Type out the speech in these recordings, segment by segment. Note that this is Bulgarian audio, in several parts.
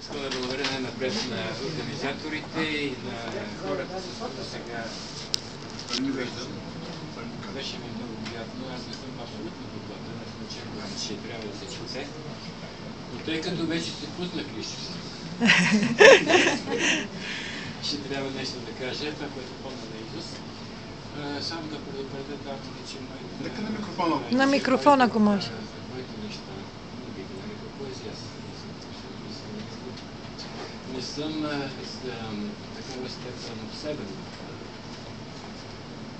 Искам да благодаря най-напред на организаторите и на хората, с които сега виждам. Беше ми много приятно. Аз не съм абсолютно подготвен. Аз не очаквам, че трябва да се чуте. Но тъй като вече се пуснах лично, ще трябва нещо да кажа. Това, което помня на Изус. Само да предупредя датите, че нека на микрофона. На микрофона, ако може. Моите неща не бих нарекал поезия. Не съм с такава степен обсебен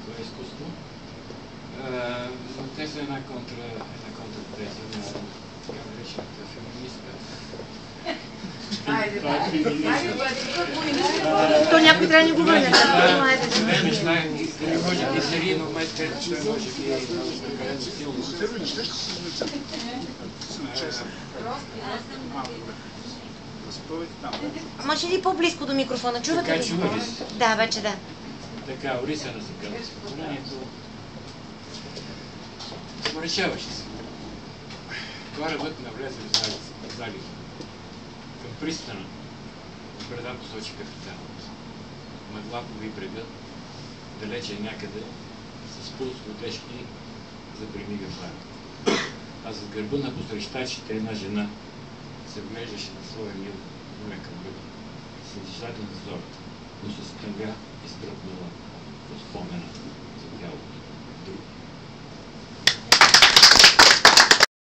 това изкуство. Но те са една контртеза на така наречената феминистка. То някой трябва да ни го върне. Две неща, може би са един момент, където той може би е прекалено силно. Може ли по-близко до микрофона? Чувате ли? Така чува ли се? Да, вече да. Така, Орисана се казва. Стихотворението споречаваше се. Корабът навлезе в залива. Към пристана Бреда посочи капитана. Мъгла пови брега, далече някъде, с пулс тежки запремига пара. А зад гърба на посрещачите една жена се вглеждаше на своя мил мека бръг, с изжаден взор, но с тъга изтръпнала по спомена за тялото друг.